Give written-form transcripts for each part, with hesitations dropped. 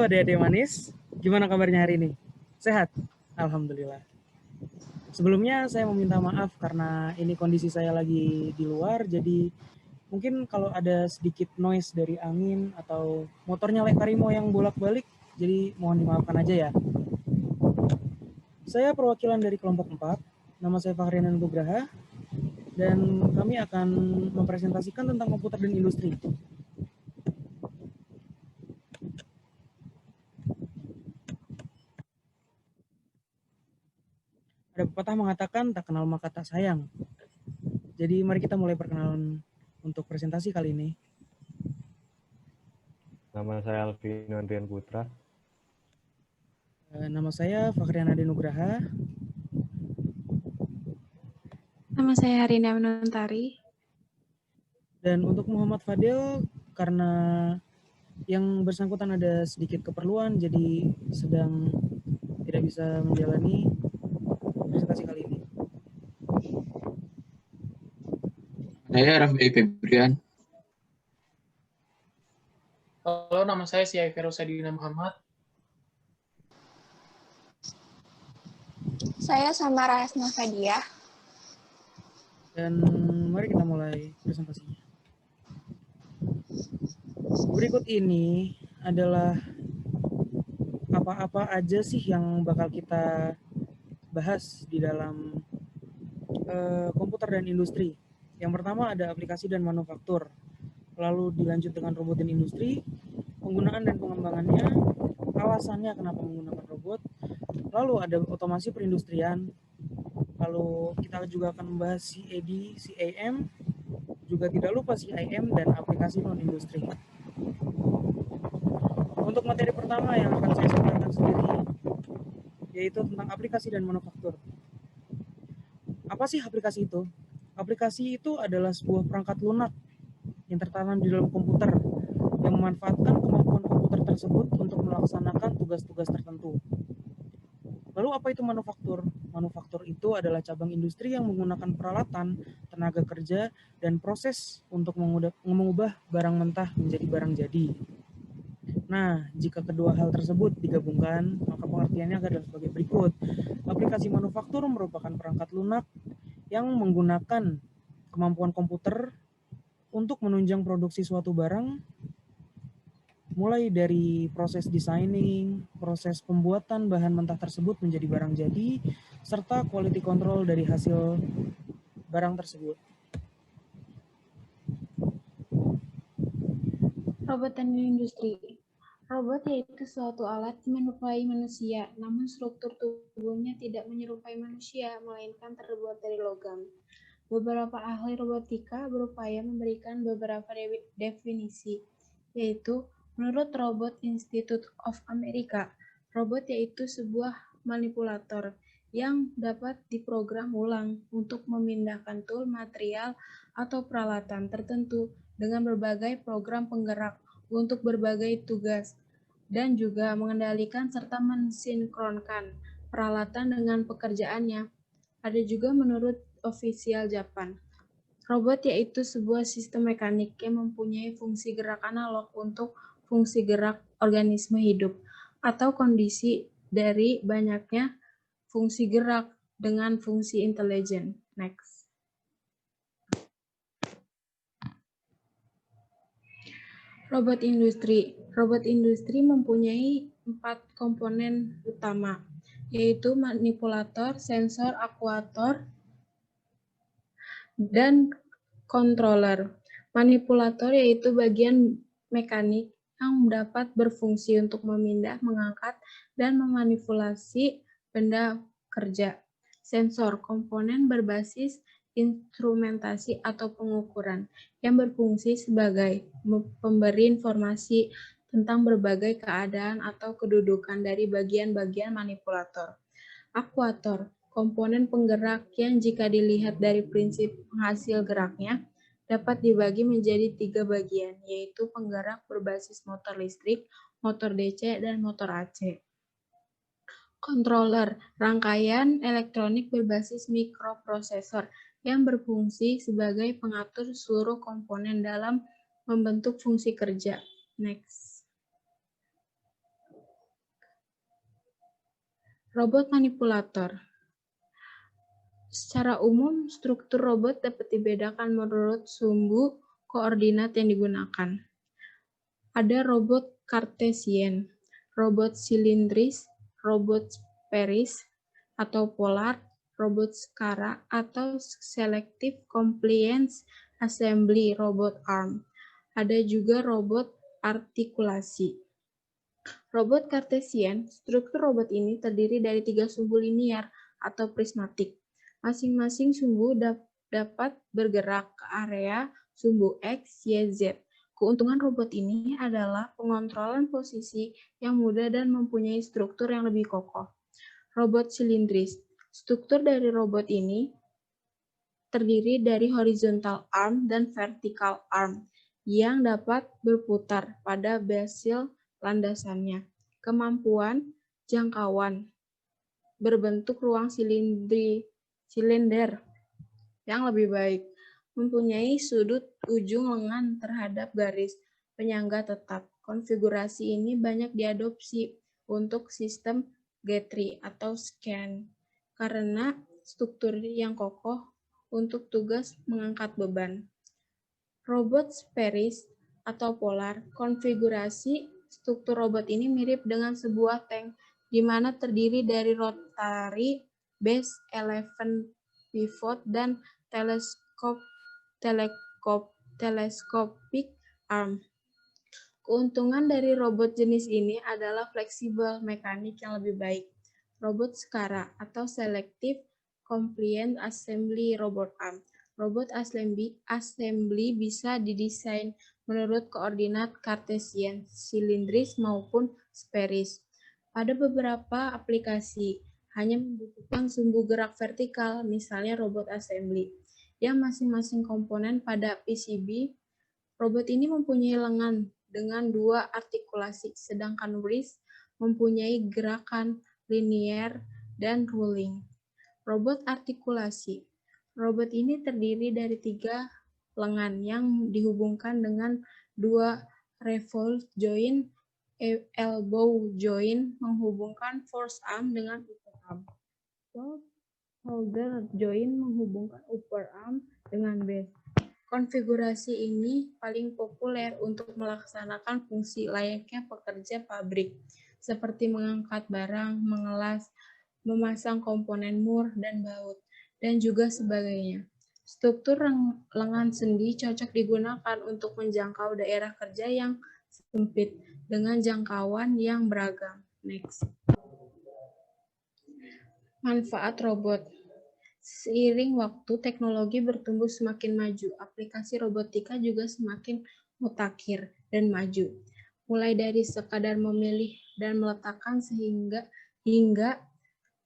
Halo adik-adik manis, gimana kabarnya hari ini? Sehat? Alhamdulillah. Sebelumnya saya meminta maaf karena ini kondisi saya lagi di luar, jadi mungkin kalau ada sedikit noise dari angin atau motornya Lek Karimo yang bolak-balik, jadi mohon dimaafkan aja ya. Saya perwakilan dari kelompok 4, nama saya Fakhriana Nugraha, dan kami akan mempresentasikan tentang komputer dan industri. Ada pepatah mengatakan tak kenal maka tak sayang. Jadi mari kita mulai perkenalan untuk presentasi kali ini. Nama saya Alvin Andrian Putra. Nama saya Fakhriana Nugraha. Nama saya Harina Menuntari. Dan untuk Muhammad Fadil, karena yang bersangkutan ada sedikit keperluan, jadi sedang tidak bisa menjalani presentasi kali ini. Saya Raffi Febrian. Halo, nama saya Syai Ferosadina Muhammad. Saya Samara Hasna Fadiah. Dan mari kita mulai presentasinya. Berikut ini adalah apa-apa aja sih yang bakal kita bahas di dalam komputer dan industri. Yang pertama ada aplikasi dan manufaktur. Lalu dilanjut dengan robot dan industri, penggunaan dan pengembangannya, alasannya kenapa menggunakan robot, lalu ada otomasi perindustrian, lalu kita juga akan membahas CAD, CAM, juga tidak lupa CIM dan aplikasi non-industri. Untuk materi pertama yang akan saya sampaikan sendiri, yaitu tentang aplikasi dan manufaktur. Apa sih aplikasi itu? Aplikasi itu adalah sebuah perangkat lunak yang tertanam di dalam komputer yang memanfaatkan kemampuan komputer tersebut untuk melaksanakan tugas-tugas tertentu. Lalu apa itu manufaktur? Manufaktur itu adalah cabang industri yang menggunakan peralatan, tenaga kerja, dan proses untuk mengubah barang mentah menjadi barang jadi. Nah, jika kedua hal tersebut digabungkan, maka pengertiannya adalah sebagai berikut. Aplikasi manufaktur merupakan perangkat lunak yang menggunakan kemampuan komputer untuk menunjang produksi suatu barang, mulai dari proses designing, proses pembuatan bahan mentah tersebut menjadi barang jadi, serta quality control dari hasil barang tersebut. Robot dan industri. Robot yaitu suatu alat menyerupai manusia, namun struktur tubuhnya tidak menyerupai manusia, melainkan terbuat dari logam. Beberapa ahli robotika berupaya memberikan beberapa definisi, yaitu menurut Robot Institute of America, robot yaitu sebuah manipulator yang dapat diprogram ulang untuk memindahkan tool, material, atau peralatan tertentu dengan berbagai program penggerak untuk berbagai tugas, dan juga mengendalikan serta mensinkronkan peralatan dengan pekerjaannya. Ada juga menurut ofisial Jepang, robot yaitu sebuah sistem mekanik yang mempunyai fungsi gerak analog untuk fungsi gerak organisme hidup, atau kondisi dari banyaknya fungsi gerak dengan fungsi intelijen. Next. Robot industri. Robot industri mempunyai 4 komponen utama, yaitu manipulator, sensor, aktuator, dan controller. Manipulator yaitu bagian mekanik yang dapat berfungsi untuk memindah, mengangkat, dan memanipulasi benda kerja. Sensor, komponen berbasis instrumentasi atau pengukuran yang berfungsi sebagai pemberi informasi tentang berbagai keadaan atau kedudukan dari bagian-bagian manipulator. Aktuator, komponen penggerak yang jika dilihat dari prinsip penghasil geraknya dapat dibagi menjadi 3 bagian, yaitu penggerak berbasis motor listrik, motor DC, dan motor AC. Controller, rangkaian elektronik berbasis mikroprosesor yang berfungsi sebagai pengatur seluruh komponen dalam membentuk fungsi kerja. Next. Robot manipulator. Secara umum, struktur robot dapat dibedakan menurut sumbu koordinat yang digunakan. Ada robot Cartesian, robot silindris, robot spherics atau polar, robot skara atau selective compliance assembly robot arm. Ada juga robot artikulasi. Robot Cartesian, struktur robot ini terdiri dari 3 sumbu linier atau prismatik. Masing-masing sumbu dapat bergerak ke area sumbu X, Y, Z. Keuntungan robot ini adalah pengontrolan posisi yang mudah dan mempunyai struktur yang lebih kokoh. Robot silindris. Struktur dari robot ini terdiri dari horizontal arm dan vertical arm yang dapat berputar pada basil landasannya. Kemampuan jangkauan berbentuk ruang silinder yang lebih baik, mempunyai sudut ujung lengan terhadap garis penyangga tetap. Konfigurasi ini banyak diadopsi untuk sistem G3 atau scan karena struktur yang kokoh untuk tugas mengangkat beban. Robot spherics atau polar, konfigurasi struktur robot ini mirip dengan sebuah tank di mana terdiri dari rotary base, 11 pivot, dan telescopic arm. Keuntungan dari robot jenis ini adalah fleksibel mekanik yang lebih baik. Robot skara atau selective compliance assembly robot arm. Robot assembly bisa didesain menurut koordinat Cartesian, silindris maupun spherics. Pada beberapa aplikasi, hanya membutuhkan sumbu gerak vertikal, misalnya robot assembly, yang masing-masing komponen pada PCB. Robot ini mempunyai lengan dengan 2 artikulasi, sedangkan wrist mempunyai gerakan linear dan rolling. Robot artikulasi. Robot ini terdiri dari 3 lengan yang dihubungkan dengan 2 revolve joint, elbow joint menghubungkan force arm dengan upper arm. Shoulder joint menghubungkan upper arm dengan base. Konfigurasi ini paling populer untuk melaksanakan fungsi layaknya pekerja pabrik, seperti mengangkat barang, mengelas, memasang komponen mur dan baut, dan juga sebagainya. Struktur lengan sendi cocok digunakan untuk menjangkau daerah kerja yang sempit dengan jangkauan yang beragam. Next. Manfaat robot. Seiring waktu, teknologi bertumbuh semakin maju. Aplikasi robotika juga semakin mutakhir dan maju. Mulai dari sekadar memilih dan meletakkan hingga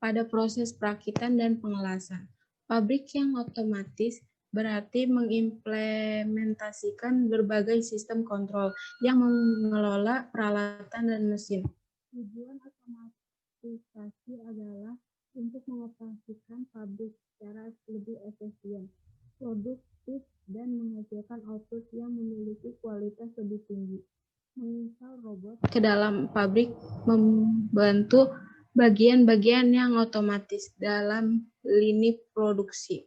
pada proses perakitan dan pengelasan. Pabrik yang otomatis berarti mengimplementasikan berbagai sistem kontrol yang mengelola peralatan dan mesin. Tujuan otomatisasi adalah untuk mengoperasikan pabrik secara lebih efisien, produktif, dan menghasilkan output yang memiliki kualitas lebih tinggi. Menginstal robot ke dalam pabrik membantu bagian-bagian yang otomatis dalam lini produksi.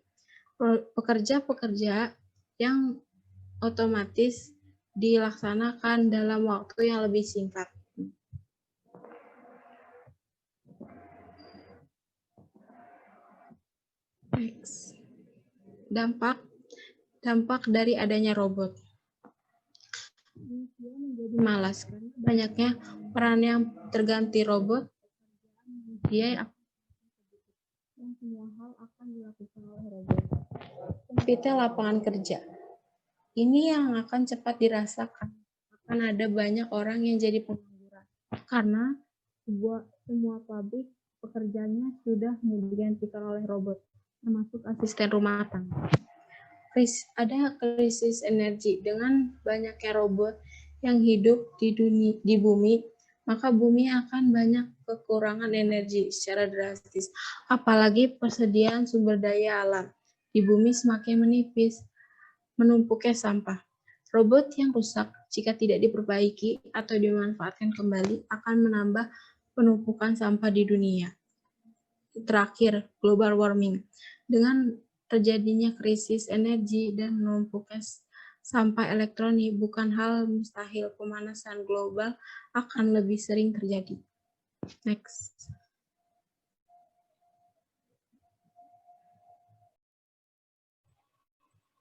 Pekerja-pekerja yang otomatis dilaksanakan dalam waktu yang lebih singkat. Next. Dampak dari adanya robot. Manusia menjadi malas karena banyaknya peran yang terganti robot. Dia yang semua hal akan dilakukan oleh robot. Sempitnya lapangan kerja. Ini yang akan cepat dirasakan. Akan ada banyak orang yang jadi pengangguran. Karena semua pabrik pekerjaannya sudah digantikan oleh robot, termasuk asisten rumah tangga. Ada krisis energi. Dengan banyaknya robot yang hidup di bumi, maka bumi akan banyak kekurangan energi secara drastis. Apalagi persediaan sumber daya alam di bumi semakin menipis, menumpuknya sampah. Robot yang rusak jika tidak diperbaiki atau dimanfaatkan kembali akan menambah penumpukan sampah di dunia. terakhir, global warming. Dengan terjadinya krisis energi dan menumpuknya sampah elektronik, bukan hal mustahil pemanasan global akan lebih sering terjadi. Next.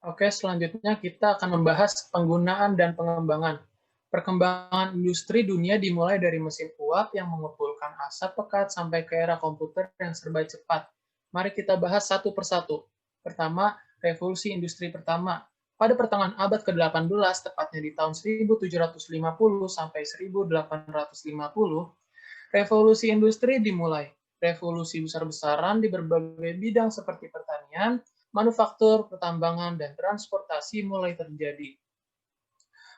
Oke, selanjutnya kita akan membahas penggunaan dan pengembangan. Perkembangan industri dunia dimulai dari mesin uap yang mengumpulkan asap pekat sampai ke era komputer yang serba cepat. Mari kita bahas satu persatu. Pertama, revolusi industri pertama. Pada pertengahan abad ke-18, tepatnya di tahun 1750 sampai 1850, revolusi industri dimulai. Revolusi besar-besaran di berbagai bidang seperti pertanian, manufaktur, pertambangan, dan transportasi mulai terjadi.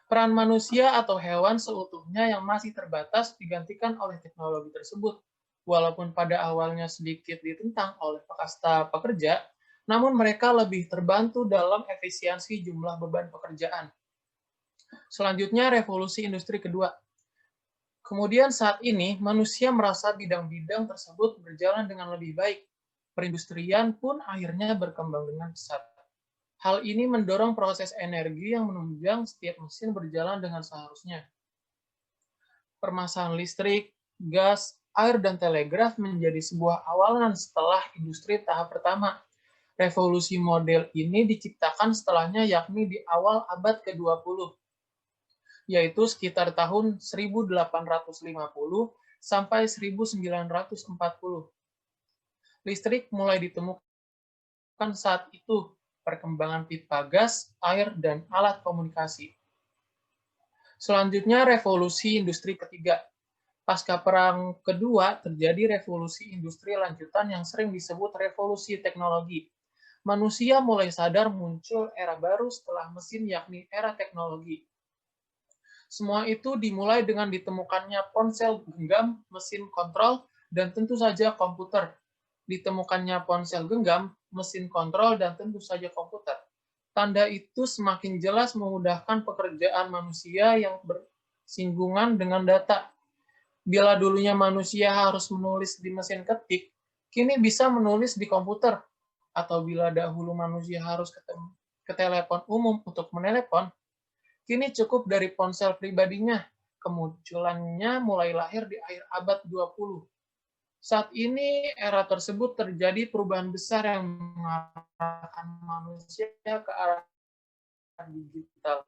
Peran manusia atau hewan seutuhnya yang masih terbatas digantikan oleh teknologi tersebut. Walaupun pada awalnya sedikit ditentang oleh kasta pekerja, namun mereka lebih terbantu dalam efisiensi jumlah beban pekerjaan. Selanjutnya, revolusi industri kedua. Kemudian saat ini, manusia merasa bidang-bidang tersebut berjalan dengan lebih baik. Perindustrian pun akhirnya berkembang dengan pesat. Hal ini mendorong proses energi yang menunjang setiap mesin berjalan dengan seharusnya. Permasalahan listrik, gas, air, dan telegraf menjadi sebuah awalan setelah industri tahap pertama. Revolusi model ini diciptakan setelahnya, yakni di awal abad ke-20, yaitu sekitar tahun 1850 sampai 1940. Listrik mulai ditemukan saat itu, perkembangan pipa gas, air, dan alat komunikasi. Selanjutnya, revolusi industri ketiga. Pasca Perang Kedua, terjadi revolusi industri lanjutan yang sering disebut revolusi teknologi. Manusia mulai sadar muncul era baru setelah mesin, yakni era teknologi. Semua itu dimulai dengan ditemukannya ponsel genggam, mesin kontrol, dan tentu saja komputer. Ditemukannya ponsel genggam, mesin kontrol, dan tentu saja komputer. Tanda itu semakin jelas memudahkan pekerjaan manusia yang bersinggungan dengan data. Bila dulunya manusia harus menulis di mesin ketik, kini bisa menulis di komputer. Atau bila dahulu manusia harus ke telepon umum untuk menelepon, kini cukup dari ponsel pribadinya. Kemunculannya mulai lahir di akhir abad 20. Saat ini, era tersebut terjadi perubahan besar yang mengarahkan manusia ke arah digital.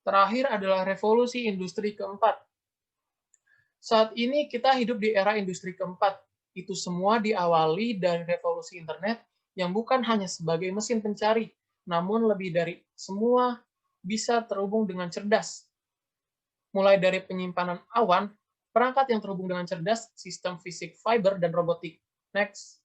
Terakhir adalah revolusi industri keempat. Saat ini kita hidup di era industri keempat. Itu semua diawali dari revolusi internet yang bukan hanya sebagai mesin pencari, namun lebih dari semua bisa terhubung dengan cerdas. Mulai dari penyimpanan awan, perangkat yang terhubung dengan cerdas, sistem fisik fiber, dan robotik. Next.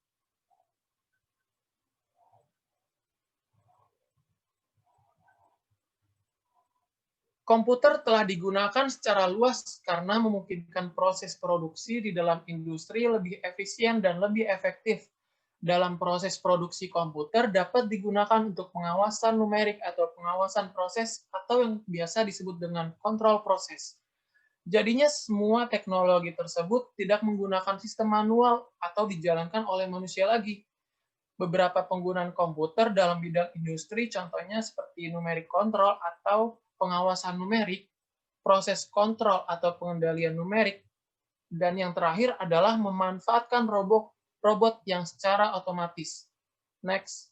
Komputer telah digunakan secara luas karena memungkinkan proses produksi di dalam industri lebih efisien dan lebih efektif. Dalam proses produksi komputer dapat digunakan untuk pengawasan numerik atau pengawasan proses atau yang biasa disebut dengan kontrol proses. Jadinya semua teknologi tersebut tidak menggunakan sistem manual atau dijalankan oleh manusia lagi. Beberapa penggunaan komputer dalam bidang industri contohnya seperti numerik kontrol atau pengawasan numerik, proses kontrol atau pengendalian numerik, dan yang terakhir adalah memanfaatkan robot yang secara otomatis. Next.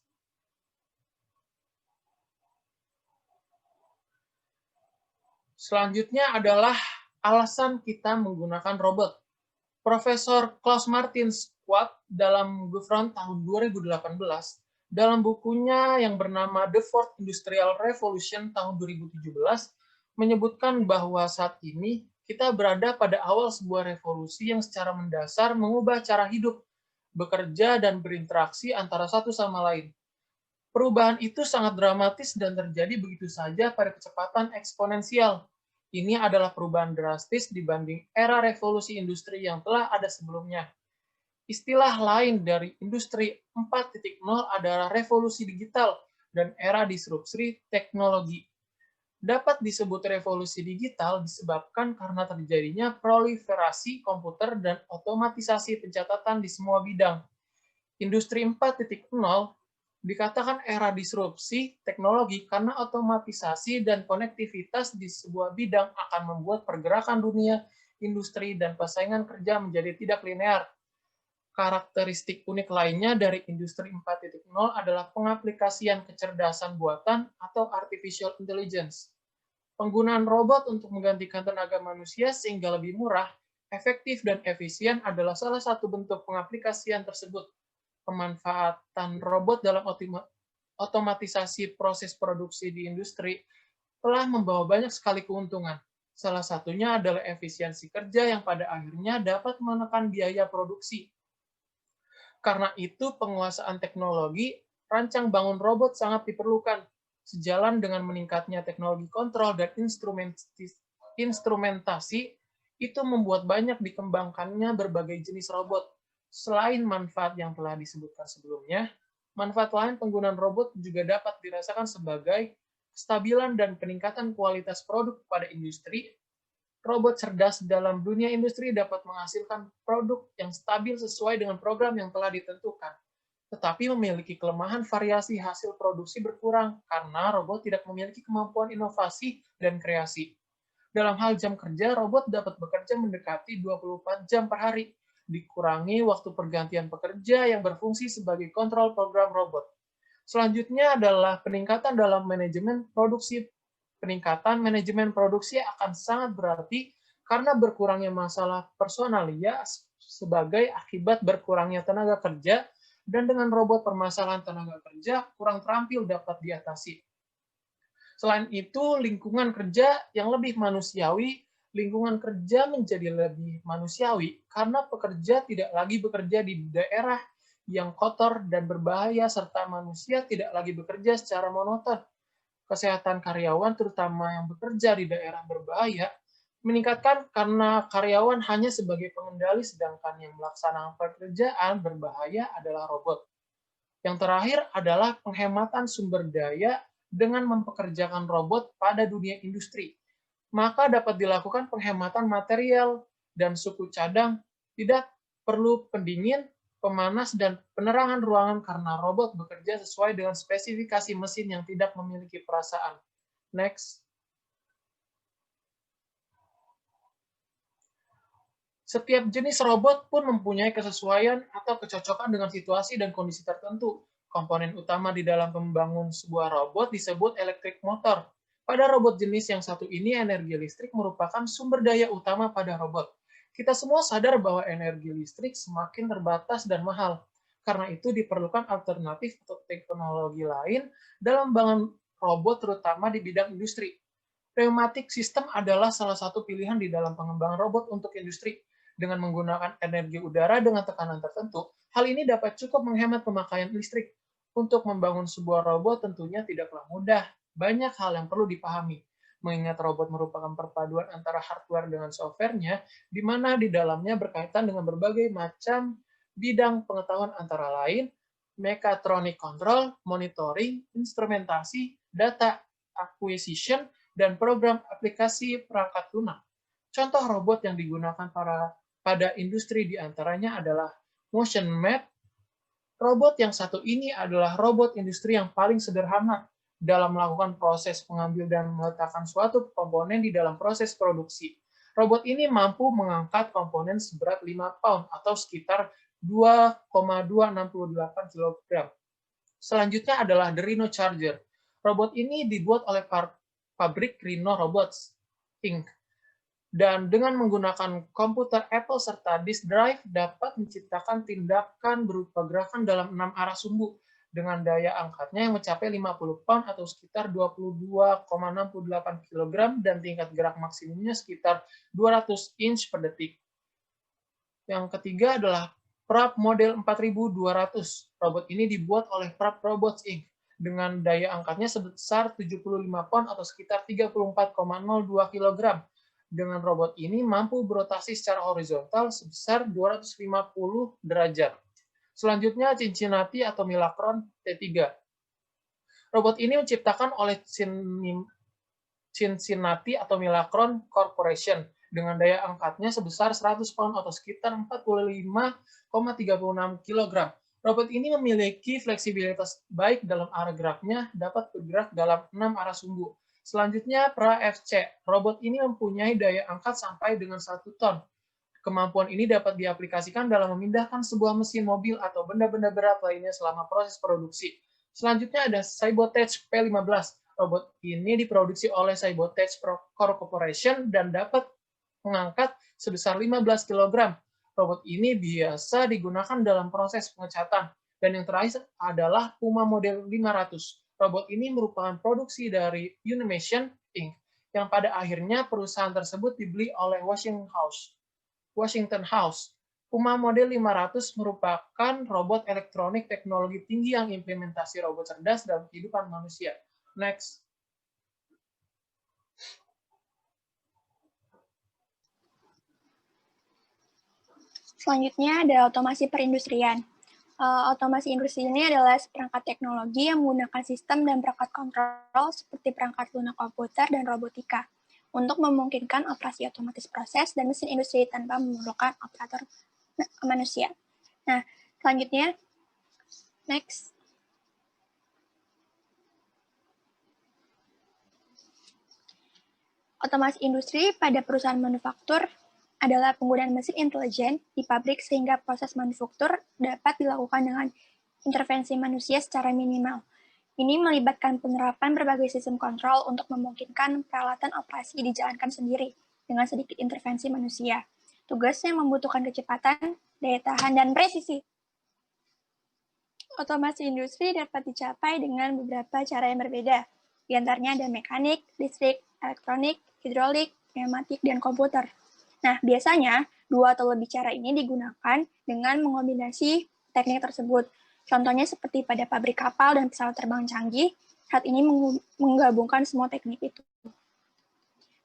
Selanjutnya adalah alasan kita menggunakan robot. Profesor Klaus Martin Schwab dalam Government tahun 2018, dalam bukunya yang bernama The Fourth Industrial Revolution tahun 2017, menyebutkan bahwa saat ini kita berada pada awal sebuah revolusi yang secara mendasar mengubah cara hidup, bekerja, dan berinteraksi antara satu sama lain. Perubahan itu sangat dramatis dan terjadi begitu saja pada kecepatan eksponensial. Ini adalah perubahan drastis dibanding era revolusi industri yang telah ada sebelumnya. Istilah lain dari industri 4.0 adalah revolusi digital dan era disrupsi teknologi. Dapat disebut revolusi digital disebabkan karena terjadinya proliferasi komputer dan otomatisasi pencatatan di semua bidang. Industri 4.0 dikatakan era disrupsi teknologi karena otomatisasi dan konektivitas di sebuah bidang akan membuat pergerakan dunia, industri, dan persaingan kerja menjadi tidak linear. Karakteristik unik lainnya dari Industri 4.0 adalah pengaplikasian kecerdasan buatan atau artificial intelligence. Penggunaan robot untuk menggantikan tenaga manusia sehingga lebih murah, efektif, dan efisien adalah salah satu bentuk pengaplikasian tersebut. Pemanfaatan robot dalam otomatisasi proses produksi di industri telah membawa banyak sekali keuntungan. Salah satunya adalah efisiensi kerja yang pada akhirnya dapat menekan biaya produksi. Karena itu, penguasaan teknologi rancang bangun robot sangat diperlukan. Sejalan dengan meningkatnya teknologi kontrol dan instrumentasi, itu membuat banyak dikembangkannya berbagai jenis robot. Selain manfaat yang telah disebutkan sebelumnya, manfaat lain penggunaan robot juga dapat dirasakan sebagai kestabilan dan peningkatan kualitas produk pada industri. Robot cerdas dalam dunia industri dapat menghasilkan produk yang stabil sesuai dengan program yang telah ditentukan, tetapi memiliki kelemahan variasi hasil produksi berkurang karena robot tidak memiliki kemampuan inovasi dan kreasi. Dalam hal jam kerja, robot dapat bekerja mendekati 24 jam per hari, dikurangi waktu pergantian pekerja yang berfungsi sebagai kontrol program robot. Selanjutnya adalah peningkatan dalam manajemen produksi. Peningkatan manajemen produksi akan sangat berarti karena berkurangnya masalah personalia sebagai akibat berkurangnya tenaga kerja, dan dengan robot permasalahan tenaga kerja kurang terampil dapat diatasi. Selain itu, lingkungan kerja yang lebih manusiawi, lingkungan kerja menjadi lebih manusiawi karena pekerja tidak lagi bekerja di daerah yang kotor dan berbahaya, serta manusia tidak lagi bekerja secara monoton. Kesehatan karyawan, terutama yang bekerja di daerah berbahaya, meningkatkan karena karyawan hanya sebagai pengendali, sedangkan yang melaksanakan pekerjaan berbahaya adalah robot. Yang terakhir adalah penghematan sumber daya dengan mempekerjakan robot pada dunia industri. Maka dapat dilakukan penghematan material dan suku cadang, tidak perlu pendingin, pemanas, dan penerangan ruangan karena robot bekerja sesuai dengan spesifikasi mesin yang tidak memiliki perasaan. Next. Setiap jenis robot pun mempunyai kesesuaian atau kecocokan dengan situasi dan kondisi tertentu. Komponen utama di dalam membangun sebuah robot disebut elektrik motor. Pada robot jenis yang satu ini, energi listrik merupakan sumber daya utama pada robot. Kita semua sadar bahwa energi listrik semakin terbatas dan mahal. Karena itu diperlukan alternatif atau teknologi lain dalam membangun robot, terutama di bidang industri. Pneumatic system adalah salah satu pilihan di dalam pengembangan robot untuk industri. Dengan menggunakan energi udara dengan tekanan tertentu, hal ini dapat cukup menghemat pemakaian listrik. Untuk membangun sebuah robot tentunya tidaklah mudah. Banyak hal yang perlu dipahami. Mengingat robot merupakan perpaduan antara hardware dengan software-nya, di mana di dalamnya berkaitan dengan berbagai macam bidang pengetahuan antara lain, mechatronic control, monitoring, instrumentasi, data acquisition, dan program aplikasi perangkat lunak. Contoh robot yang digunakan pada industri diantaranya adalah Motion Map. Robot yang satu ini adalah robot industri yang paling sederhana dalam melakukan proses mengambil dan meletakkan suatu komponen di dalam proses produksi. Robot ini mampu mengangkat komponen seberat 5 pound atau sekitar 2,268 kg. Selanjutnya adalah The Rhino Charger. Robot ini dibuat oleh pabrik Rhino Robots, Inc. Dan dengan menggunakan komputer Apple serta disk drive dapat menciptakan tindakan berupa gerakan dalam 6 arah sumbu dengan daya angkatnya yang mencapai 50 pound atau sekitar 22,68 kg dan tingkat gerak maksimumnya sekitar 200 inch per detik. Yang ketiga adalah Prap model 4200. Robot ini dibuat oleh Prap Robots Inc. dengan daya angkatnya sebesar 75 pound atau sekitar 34,02 kg. Dengan robot ini mampu berotasi secara horizontal sebesar 250 derajat. Selanjutnya Cincinnati atau Milacron T3. Robot ini menciptakan oleh Cincinnati atau Milacron Corporation dengan daya angkatnya sebesar 100 pound atau sekitar 45,36 kg. Robot ini memiliki fleksibilitas baik dalam arah geraknya, dapat bergerak dalam 6 arah sumbu. Selanjutnya, pra-FC. Robot ini mempunyai daya angkat sampai dengan 1 ton. Kemampuan ini dapat diaplikasikan dalam memindahkan sebuah mesin mobil atau benda-benda berat lainnya selama proses produksi. Selanjutnya ada Cybotech P15. Robot ini diproduksi oleh Cybotech Corporation dan dapat mengangkat sebesar 15 kg. Robot ini biasa digunakan dalam proses pengecatan. Dan yang terakhir adalah Puma model 500. Robot ini merupakan produksi dari Unimation Inc. yang pada akhirnya perusahaan tersebut dibeli oleh Washington House. Puma model 500 merupakan robot elektronik teknologi tinggi yang implementasi robot cerdas dalam kehidupan manusia. Next. Selanjutnya ada otomasi perindustrian. Otomasi industri ini adalah perangkat teknologi yang menggunakan sistem dan perangkat kontrol seperti perangkat lunak komputer dan robotika untuk memungkinkan operasi otomatis proses dan mesin industri tanpa memerlukan operator manusia. Nah, selanjutnya, next. Otomasi industri pada perusahaan manufaktur adalah penggunaan mesin intelijen di pabrik sehingga proses manufaktur dapat dilakukan dengan intervensi manusia secara minimal. Ini melibatkan penerapan berbagai sistem kontrol untuk memungkinkan peralatan operasi dijalankan sendiri dengan sedikit intervensi manusia. Tugasnya membutuhkan kecepatan, daya tahan, dan presisi. Otomasi industri dapat dicapai dengan beberapa cara yang berbeda. Di antaranya ada mekanik, listrik, elektronik, hidrolik, pneumatik, dan komputer. Nah, biasanya dua atau lebih cara ini digunakan dengan mengombinasi teknik tersebut. Contohnya seperti pada pabrik kapal dan pesawat terbang canggih, saat ini menggabungkan semua teknik itu.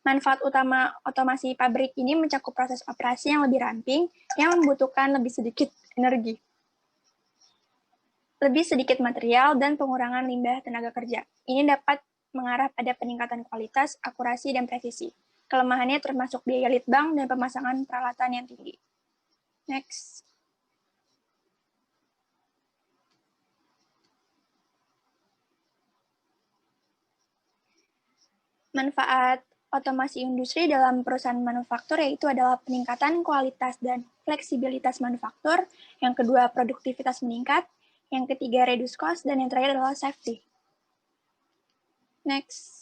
Manfaat utama otomasi pabrik ini mencakup proses operasi yang lebih ramping, yang membutuhkan lebih sedikit energi, lebih sedikit material, dan pengurangan limbah tenaga kerja. Ini dapat mengarah pada peningkatan kualitas, akurasi, dan presisi. Kelemahannya termasuk biaya litbang dan pemasangan peralatan yang tinggi. Next. Manfaat otomasi industri dalam perusahaan manufaktur yaitu adalah peningkatan kualitas dan fleksibilitas manufaktur, yang kedua produktivitas meningkat, yang ketiga reduce cost, dan yang terakhir adalah safety. Next.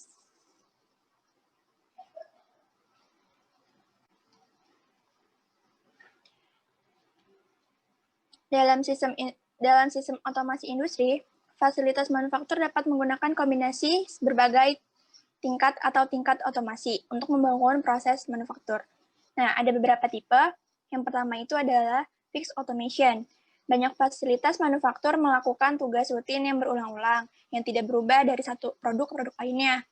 Dalam sistem otomasi industri, fasilitas manufaktur dapat menggunakan kombinasi berbagai tingkat atau tingkat otomasi untuk membangun proses manufaktur. Nah, ada beberapa tipe. Yang pertama itu adalah fixed automation. Banyak fasilitas manufaktur melakukan tugas rutin yang berulang-ulang, yang tidak berubah dari satu produk ke produk lainnya.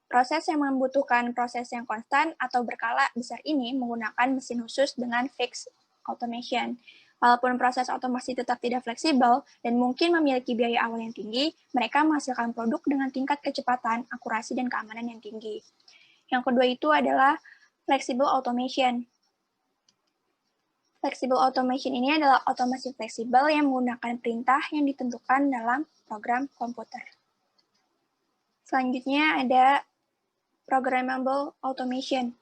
Proses yang membutuhkan proses yang konstan atau berkala besar ini menggunakan mesin khusus dengan fixed automation. Walaupun proses otomasi tetap tidak fleksibel dan mungkin memiliki biaya awal yang tinggi, mereka menghasilkan produk dengan tingkat kecepatan, akurasi, dan keamanan yang tinggi. Yang kedua itu adalah flexible automation. Flexible automation ini adalah otomasi fleksibel yang menggunakan perintah yang ditentukan dalam program komputer. Selanjutnya ada programmable automation.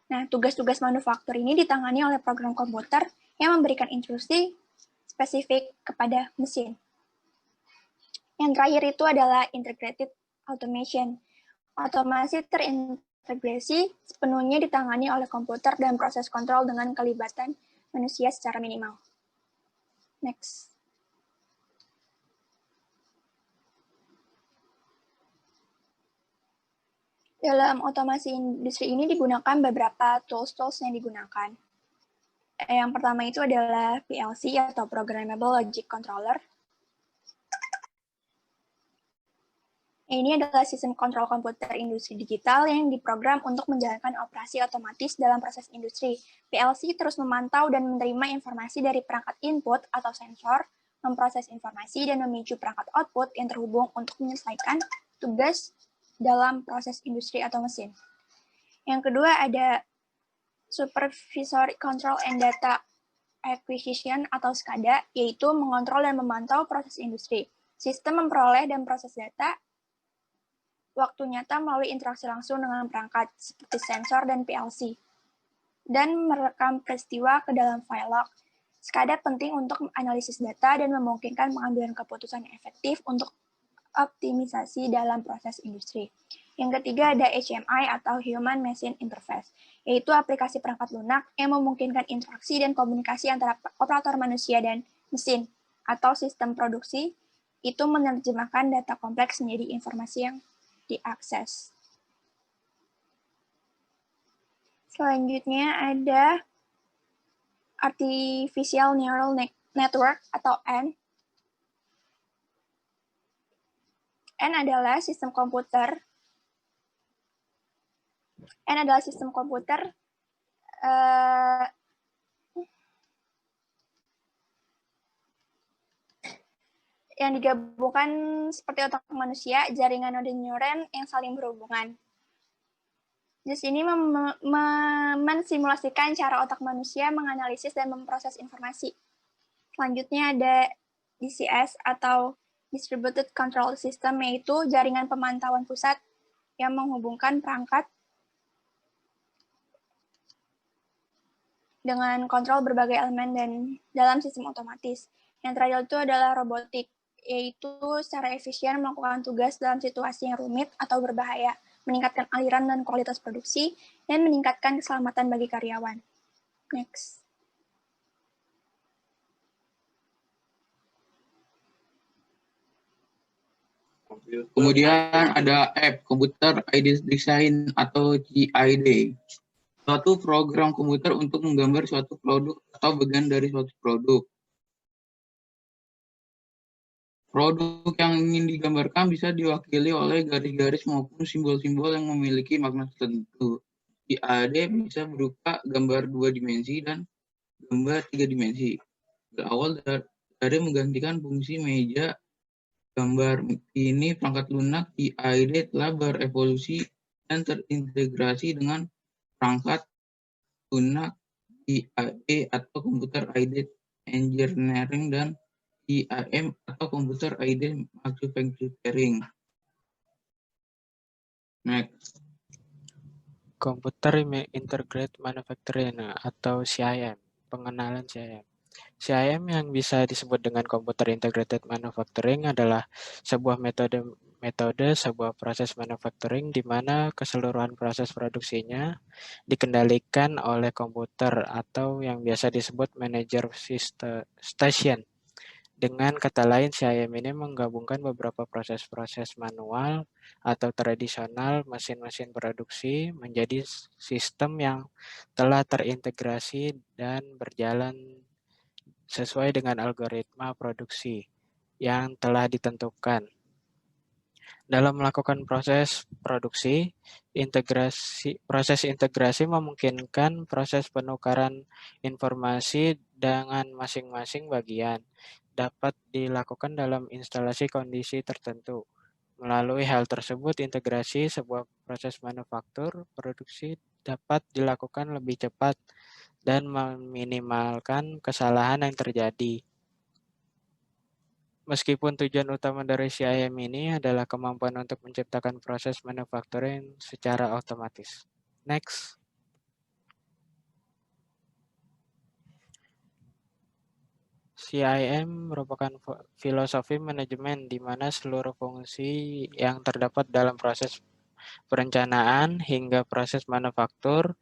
Nah, tugas-tugas manufaktur ini ditangani oleh program komputer yang memberikan instruksi spesifik kepada mesin. Yang terakhir itu adalah integrated automation. Otomasi terintegrasi sepenuhnya ditangani oleh komputer dan proses kontrol dengan kelibatan manusia secara minimal. Next. Dalam otomasi industri ini digunakan beberapa tools yang digunakan. Yang pertama itu adalah PLC atau Programmable Logic Controller. Ini adalah sistem kontrol komputer industri digital yang diprogram untuk menjalankan operasi otomatis dalam proses industri. PLC terus memantau dan menerima informasi dari perangkat input atau sensor, memproses informasi, dan memicu perangkat output yang terhubung untuk menyelesaikan tugas dalam proses industri atau mesin. Yang kedua ada Supervisory Control and Data Acquisition atau SCADA, yaitu mengontrol dan memantau proses industri. Sistem memperoleh dan proses data waktu nyata melalui interaksi langsung dengan perangkat seperti sensor dan PLC, dan merekam peristiwa ke dalam file log. SCADA penting untuk menganalisis data dan memungkinkan pengambilan keputusan yang efektif untuk optimisasi dalam proses industri. Yang ketiga ada HMI atau Human Machine Interface, yaitu aplikasi perangkat lunak yang memungkinkan interaksi dan komunikasi antara operator manusia dan mesin atau sistem produksi, itu menerjemahkan data kompleks menjadi informasi yang diakses. Selanjutnya ada Artificial Neural Network atau N. N adalah sistem komputer. Yang digabungkan seperti otak manusia, jaringan node neuron yang saling berhubungan. Di sini mensimulasikan cara otak manusia menganalisis dan memproses informasi. Selanjutnya ada DCS atau Distributed Control System, yaitu jaringan pemantauan pusat yang menghubungkan perangkat dengan kontrol berbagai elemen dan dalam sistem otomatis. Yang terakhir itu adalah robotik, yaitu secara efisien melakukan tugas dalam situasi yang rumit atau berbahaya, meningkatkan aliran dan kualitas produksi, dan meningkatkan keselamatan bagi karyawan. Next. Kemudian ada app, Computer Aided Design atau CAD. Suatu program komputer untuk menggambar suatu produk atau bagian dari suatu produk. Produk yang ingin digambarkan bisa diwakili oleh garis-garis maupun simbol-simbol yang memiliki makna tertentu. CAD bisa berupa gambar 2 dimensi dan gambar 3 dimensi. Berawal dari menggantikan fungsi meja gambar ini, perangkat lunak CAD telah berevolusi dan terintegrasi dengan perangkat lunak CAE atau Computer Aided Engineering dan CAM atau Computer Aided Manufacturing. Next. Computer Integrated Manufacturing atau CIM, pengenalan CIM. CIM yang bisa disebut dengan Computer Integrated Manufacturing adalah sebuah metode sebuah proses manufacturing di mana keseluruhan proses produksinya dikendalikan oleh komputer atau yang biasa disebut manager station. Dengan kata lain, CIM ini menggabungkan beberapa proses-proses manual atau tradisional mesin-mesin produksi menjadi sistem yang telah terintegrasi dan berjalan sesuai dengan algoritma produksi yang telah ditentukan. Dalam melakukan proses produksi, proses integrasi memungkinkan proses penukaran informasi dengan masing-masing bagian dapat dilakukan dalam instalasi kondisi tertentu. Melalui hal tersebut, integrasi sebuah proses manufaktur produksi dapat dilakukan lebih cepat dan meminimalkan kesalahan yang terjadi. Meskipun tujuan utama dari CIM ini adalah kemampuan untuk menciptakan proses manufacturing secara otomatis. Next. CIM merupakan filosofi manajemen di mana seluruh fungsi yang terdapat dalam proses perencanaan hingga proses manufaktur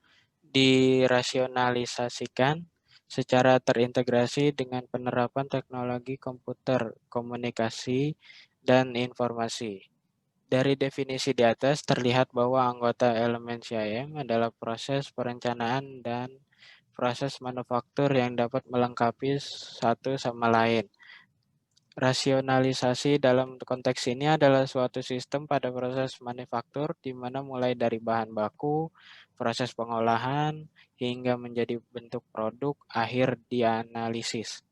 dirasionalisasikan secara terintegrasi dengan penerapan teknologi komputer, komunikasi, dan informasi. Dari definisi di atas terlihat bahwa anggota elemen CIM adalah proses perencanaan dan proses manufaktur yang dapat melengkapi satu sama lain. Rasionalisasi dalam konteks ini adalah suatu sistem pada proses manufaktur di mana mulai dari bahan baku, proses pengolahan, hingga menjadi bentuk produk akhir dianalisis.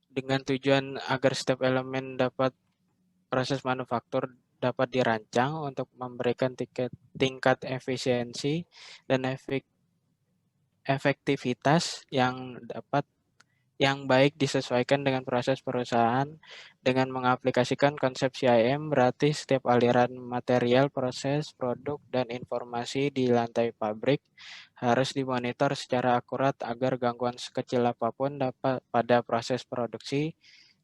Dengan tujuan agar setiap elemen dapat proses manufaktur dapat dirancang untuk memberikan tingkat efisiensi dan efektivitas yang baik disesuaikan dengan proses perusahaan. Dengan mengaplikasikan konsep CIM, berarti setiap aliran material, proses, produk, dan informasi di lantai pabrik harus dimonitor secara akurat agar gangguan sekecil apapun pada proses produksi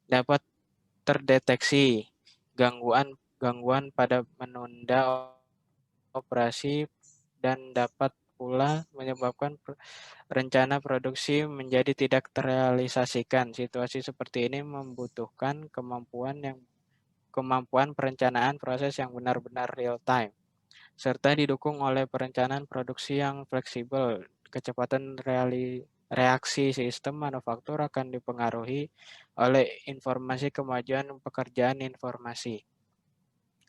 dapat terdeteksi. Gangguan pada menunda operasi dan dapat pula menyebabkan rencana produksi menjadi tidak terrealisasikan. Situasi seperti ini membutuhkan kemampuan perencanaan proses yang benar-benar real time, serta didukung oleh perencanaan produksi yang fleksibel. Kecepatan reaksi sistem manufaktur akan dipengaruhi oleh kemajuan pekerjaan informasi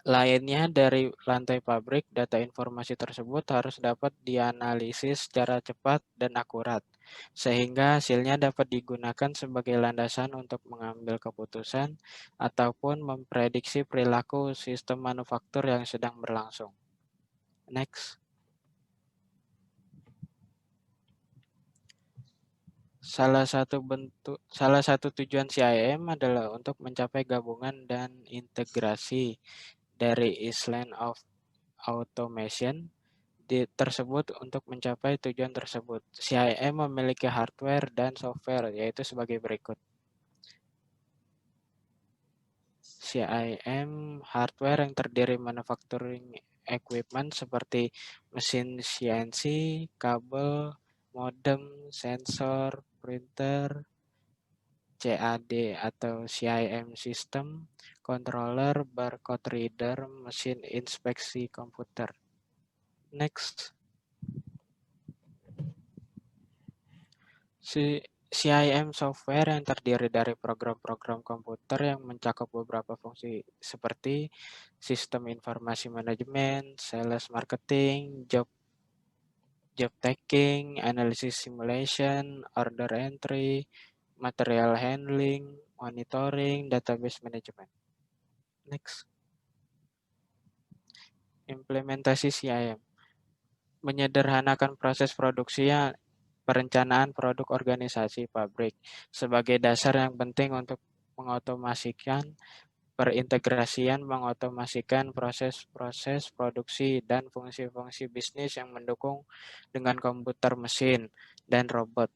lainnya dari lantai pabrik. Data informasi tersebut harus dapat dianalisis secara cepat dan akurat, sehingga hasilnya dapat digunakan sebagai landasan untuk mengambil keputusan ataupun memprediksi perilaku sistem manufaktur yang sedang berlangsung. Next. Salah satu tujuan CIM adalah untuk mencapai gabungan dan integrasi dari Island of Automation tersebut. Untuk mencapai tujuan tersebut, CIM memiliki hardware dan software, yaitu sebagai berikut. CIM hardware yang terdiri manufacturing equipment seperti mesin CNC, kabel, modem, sensor, printer, CAD atau CIM system, controller, barcode reader, mesin inspeksi komputer. Next. CIM software yang terdiri dari program-program komputer yang mencakup beberapa fungsi seperti sistem informasi manajemen, sales marketing, job tagging, analysis simulation, order entry, material handling, monitoring, database management. Next. Implementasi CIM. Menyederhanakan proses produksinya, perencanaan produk organisasi pabrik sebagai dasar yang penting untuk mengotomasikan perintegrasian, mengotomasikan proses-proses produksi dan fungsi-fungsi bisnis yang mendukung dengan komputer mesin dan robot.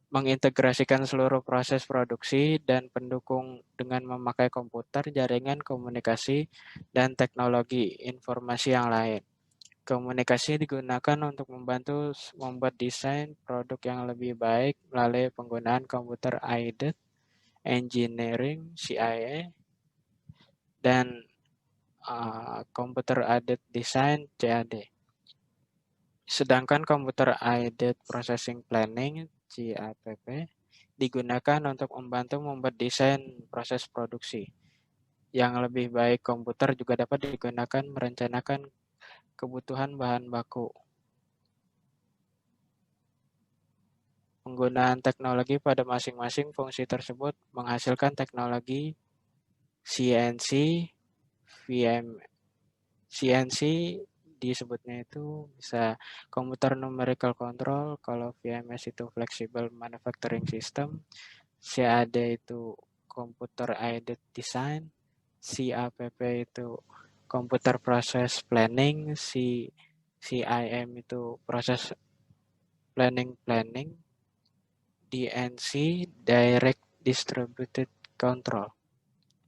Mengintegrasikan seluruh proses produksi dan pendukung dengan memakai komputer, jaringan komunikasi, dan teknologi informasi yang lain. Komunikasi digunakan untuk membantu membuat desain produk yang lebih baik melalui penggunaan computer aided engineering (CIA) dan computer aided design (CAD). Sedangkan computer aided processing planning (CAPP) digunakan untuk membantu membuat desain proses produksi. Yang lebih baik, komputer juga dapat digunakan merencanakan kebutuhan bahan baku. Penggunaan teknologi pada masing-masing fungsi tersebut menghasilkan teknologi CNC, CNC disebutnya itu bisa Computer Numerical Control, kalau VMS itu Flexible Manufacturing System, CAD itu Computer Aided Design, CAPP itu Computer Process Planning, CIM itu Process Planning, DNC Direct Distributed Control,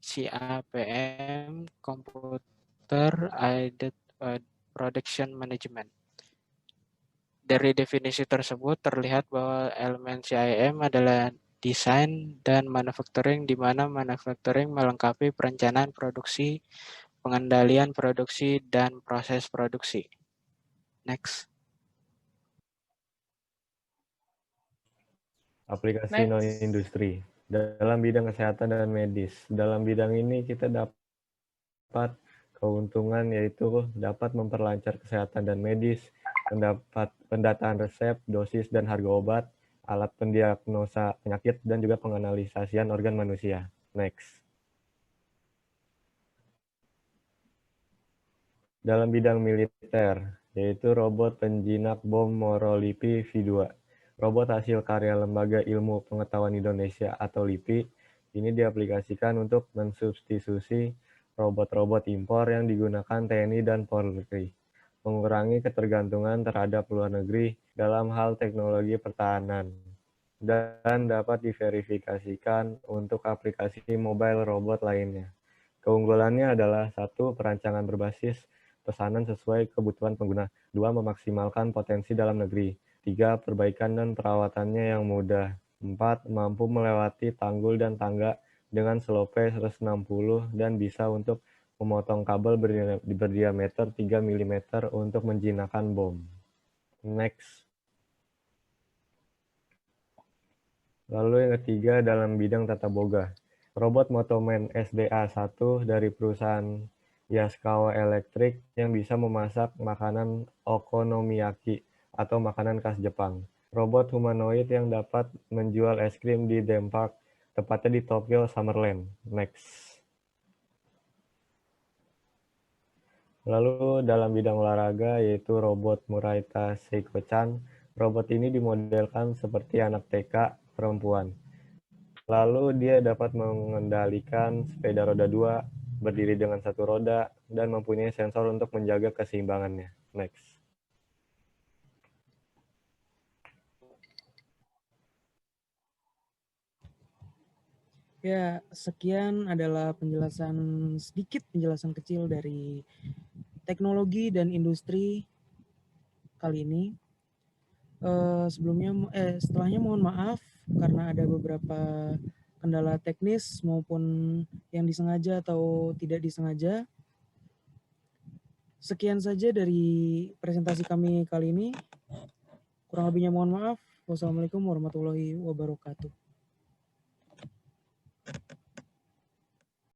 CAPM Computer Aided Production Management. Dari definisi tersebut terlihat bahwa elemen CIM adalah desain dan manufacturing, di mana manufacturing melengkapi perencanaan produksi, pengendalian produksi, dan proses produksi. Next. Aplikasi non-industri dalam bidang kesehatan dan medis. Dalam bidang ini kita dapat keuntungan, yaitu dapat memperlancar kesehatan dan medis, mendapat pendataan resep, dosis, dan harga obat, alat pendiagnosa penyakit, dan juga penganalisasian organ manusia. Next. Dalam bidang militer, yaitu robot penjinak bom Morolipi V2. Robot hasil karya Lembaga Ilmu Pengetahuan Indonesia atau LIPI ini diaplikasikan untuk mensubstitusi robot-robot impor yang digunakan TNI dan Polri, mengurangi ketergantungan terhadap luar negeri dalam hal teknologi pertahanan, dan dapat diverifikasikan untuk aplikasi mobile robot lainnya. Keunggulannya adalah 1. Perancangan berbasis pesanan sesuai kebutuhan pengguna. 2. Memaksimalkan potensi dalam negeri. 3. Perbaikan dan perawatannya yang mudah. 4. Mampu melewati tanggul dan tangga dengan slope 160 dan bisa untuk memotong kabel berdiameter 3 mm untuk menjinakkan bom. Next. Lalu yang ketiga dalam bidang tata boga. Robot Motoman SDA-1 dari perusahaan Yaskawa Electric yang bisa memasak makanan okonomiyaki atau makanan khas Jepang. Robot humanoid yang dapat menjual es krim di theme park, tepatnya di Tokyo Summerland. Next. Lalu dalam bidang olahraga yaitu robot Muraita Seiko-chan. Robot ini dimodelkan seperti anak TK perempuan. Lalu dia dapat mengendalikan sepeda roda 2, berdiri dengan 1 roda, dan mempunyai sensor untuk menjaga keseimbangannya. Next. Ya, sekian adalah sedikit penjelasan kecil dari teknologi dan industri kali ini. Setelahnya mohon maaf karena ada beberapa kendala teknis maupun yang disengaja atau tidak disengaja. Sekian saja dari presentasi kami kali ini. Kurang lebihnya mohon maaf. Wassalamualaikum warahmatullahi wabarakatuh.